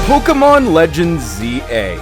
Pokémon Legends ZA.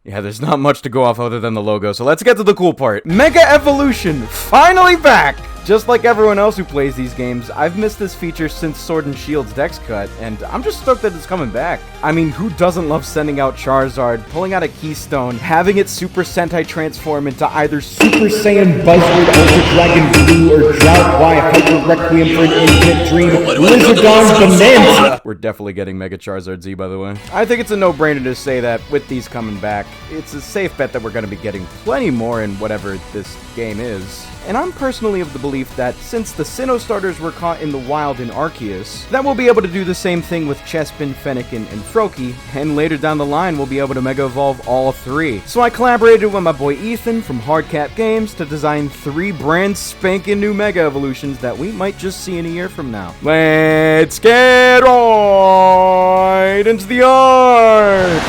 Yeah, there's not much to go off other than the logo, so let's get to the cool part. Mega Evolution, finally back! Just like everyone else who plays these games, I've missed this feature since Sword and Shield's Dex cut, and I'm just stoked that it's coming back. I mean, who doesn't love sending out Charizard, pulling out a Keystone, having it Super Sentai transform into either Super Saiyan Buzzword Ultra Dragon Blue or Drought Y Hyper Requiem for an Infinite Dream Lizardon Bonanza! We're definitely getting Mega Charizard Z, by the way. I think it's a no-brainer to say that with these coming back, it's a safe bet that we're going to be getting plenty more in whatever this game is. And I'm personally of the belief that since the Sinnoh starters were caught in the wild in Arceus, that we'll be able to do the same thing with Chespin, Fennekin, and Froakie, and later down the line we'll be able to Mega Evolve all three. So I collaborated with my boy Ethan from Hardcat Games to design 3 brand spanking new Mega Evolutions that we might just see in a year from now. Let's get right into the art!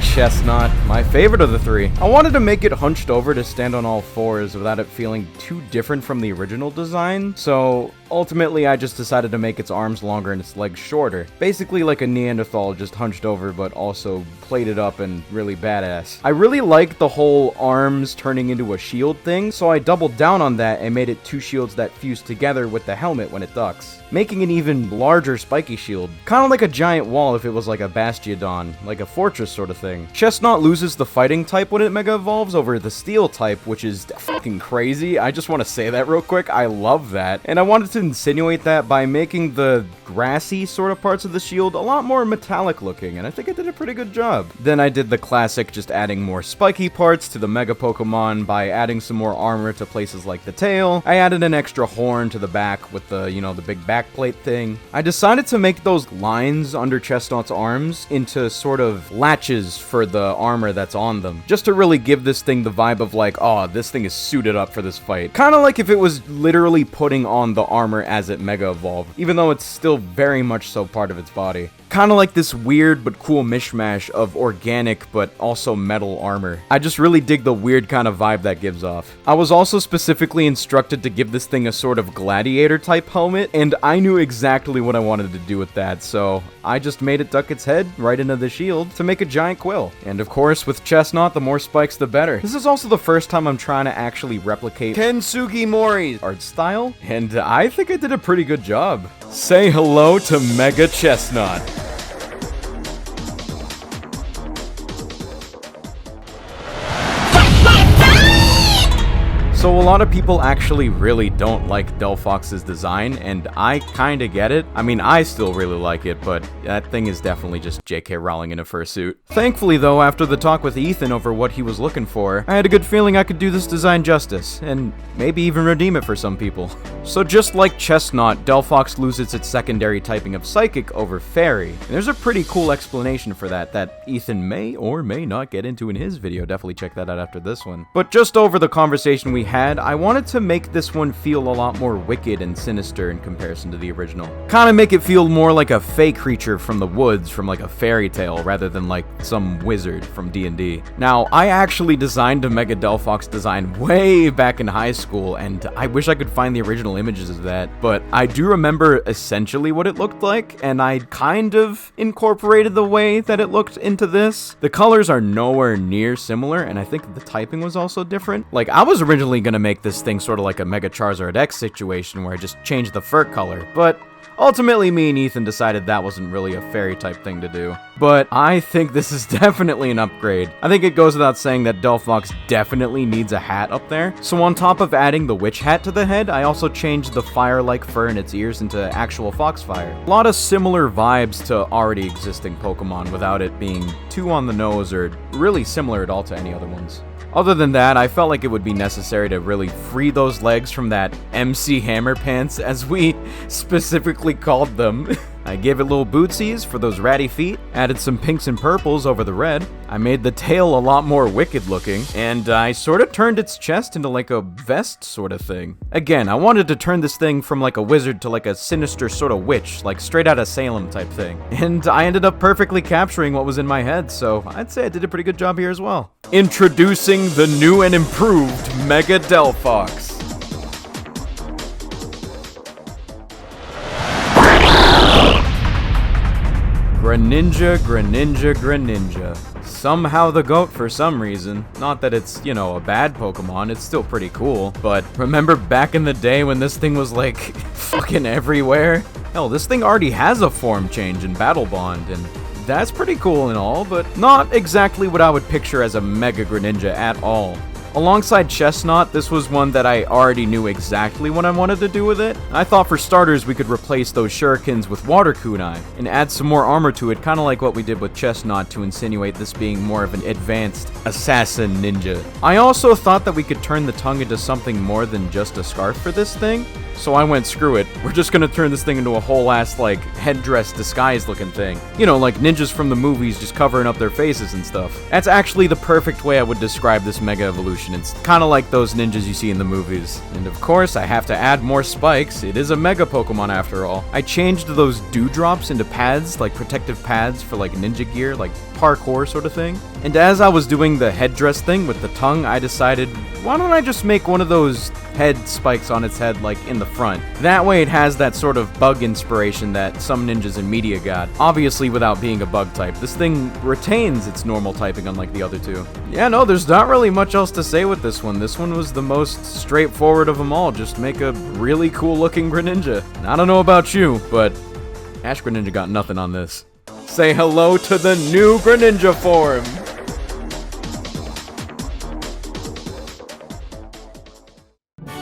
Chestnut, my favorite of the 3. I wanted to make it hunched over to stand on all 4s without it feeling too different from the original design, so ultimately I just decided to make its arms longer and its legs shorter. Basically like a Neanderthal, just hunched over but also plated up and really badass. I really liked the whole arms turning into a shield thing, so I doubled down on that and made it 2 shields that fuse together with the helmet when it ducks, making an even larger spiky shield. Kinda like a giant wall if it was like a Bastiodon, like a fortress sort of thing. Chestnut loses the fighting type when it Mega Evolves over the steel type, which is fucking crazy. I just want to say that real quick. I love that. And I wanted to insinuate that by making the grassy sort of parts of the shield a lot more metallic looking, and I think I did a pretty good job. Then I did the classic just adding more spiky parts to the Mega Pokemon by adding some more armor to places like the tail. I added an extra horn to the back with the, the big backplate thing. I decided to make those lines under Chestnut's arms into sort of latches for the armor that's on them, just to really give this thing the vibe of like, oh, this thing is suited up for this fight. Kind of like if it was literally putting on the armor as it Mega Evolved, even though it's still very much so part of its body. Kind of like this weird but cool mishmash of organic but also metal armor. I just really dig the weird kind of vibe that gives off. I was also specifically instructed to give this thing a sort of gladiator type helmet, and I knew exactly what I wanted to do with that, so I just made it duck its head right into the shield to make a giant quill. And of course, with Chestnut, the more spikes the better. This is also the first time I'm trying to actually replicate Ken Sugimori's art style, and I think I did a pretty good job. Say hello to Mega Chestnut. So a lot of people actually really don't like Delphox's design, and I kinda get it. I mean, I still really like it, but that thing is definitely just J.K. Rowling in a fursuit. Thankfully though, after the talk with Ethan over what he was looking for, I had a good feeling I could do this design justice, and maybe even redeem it for some people. So just like Chestnut, Delphox loses its secondary typing of Psychic over Fairy. And there's a pretty cool explanation for that Ethan may or may not get into in his video. Definitely check that out after this one. But just over the conversation we had, I wanted to make this one feel a lot more wicked and sinister in comparison to the original. Kinda make it feel more like a fey creature from the woods from like a fairy tale rather than like some wizard from D&D. Now, I actually designed a Mega Delphox design way back in high school, and I wish I could find the original images of that, but I do remember essentially what it looked like, and I kind of incorporated the way that it looked into this. The colors are nowhere near similar, and I think the typing was also different. Like, I was originally gonna make this thing sort of like a Mega Charizard X situation where I just changed the fur color, but ultimately me and Ethan decided that wasn't really a fairy type thing to do. But I think this is definitely an upgrade. I think it goes without saying that Delphox definitely needs a hat up there. So on top of adding the witch hat to the head, I also changed the fire-like fur in its ears into actual foxfire. A lot of similar vibes to already existing Pokemon without it being too on the nose or really similar at all to any other ones. Other than that, I felt like it would be necessary to really free those legs from that MC Hammer pants, as we specifically called them. I gave it little bootsies for those ratty feet, added some pinks and purples over the red. I made the tail a lot more wicked looking, and I sort of turned its chest into like a vest sort of thing. Again, I wanted to turn this thing from like a wizard to like a sinister sort of witch, like straight out of Salem type thing. And I ended up perfectly capturing what was in my head, so I'd say I did a pretty good job here as well. Introducing the new and improved Mega Delphox. Greninja, Greninja, Greninja. Somehow the GOAT for some reason. Not that it's, you know, a bad Pokemon, it's still pretty cool. But remember back in the day when this thing was like fucking everywhere? Hell, this thing already has a form change in Battle Bond, and that's pretty cool and all, but not exactly what I would picture as a Mega Greninja at all. Alongside Chestnut, this was one that I already knew exactly what I wanted to do with it. I thought for starters we could replace those shurikens with water kunai and add some more armor to it, kind of like what we did with Chestnut to insinuate this being more of an advanced assassin ninja. I also thought that we could turn the tongue into something more than just a scarf for this thing, so I went screw it. We're just gonna turn this thing into a whole ass like headdress disguise looking thing. You know, like ninjas from the movies just covering up their faces and stuff. That's actually the perfect way I would describe this Mega Evolution. It's kind of like those ninjas you see in the movies. And of course, I have to add more spikes. It is a Mega Pokemon after all. I changed those dewdrops into pads, like protective pads for like ninja gear, like parkour sort of thing. And as I was doing the headdress thing with the tongue, I decided, why don't I just make one of those head spikes on its head like in the front. That way it has that sort of bug inspiration that some ninjas in media got. Obviously without being a bug type. This thing retains its normal typing unlike the other two. Yeah, no, there's not really much else to say with this one. This one was the most straightforward of them all. Just make a really cool looking Greninja. I don't know about you, but Ash Greninja got nothing on this. Say hello to the new Greninja form!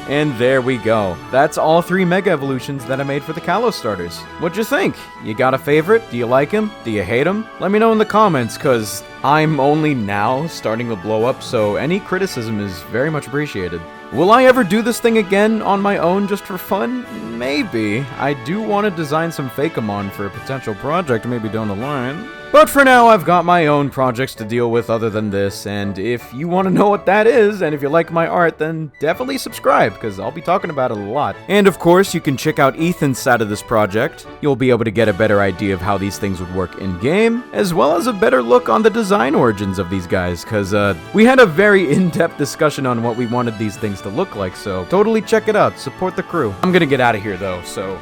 And there we go. That's all 3 Mega Evolutions that I made for the Kalos starters. What'd you think? You got a favorite? Do you like him? Do you hate him? Let me know in the comments, cause I'm only now starting to blow up, so any criticism is very much appreciated. Will I ever do this thing again on my own just for fun? Maybe. I do want to design some Fakeamon for a potential project maybe down the line. But for now, I've got my own projects to deal with other than this, and if you want to know what that is, and if you like my art, then definitely subscribe, because I'll be talking about it a lot. And of course, you can check out Ethan's side of this project. You'll be able to get a better idea of how these things would work in-game, as well as a better look on the design origins of these guys, because we had a very in-depth discussion on what we wanted these things to look like, so totally check it out, support the crew. I'm gonna get out of here though, so...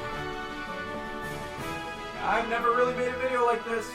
I've never really made a video like this.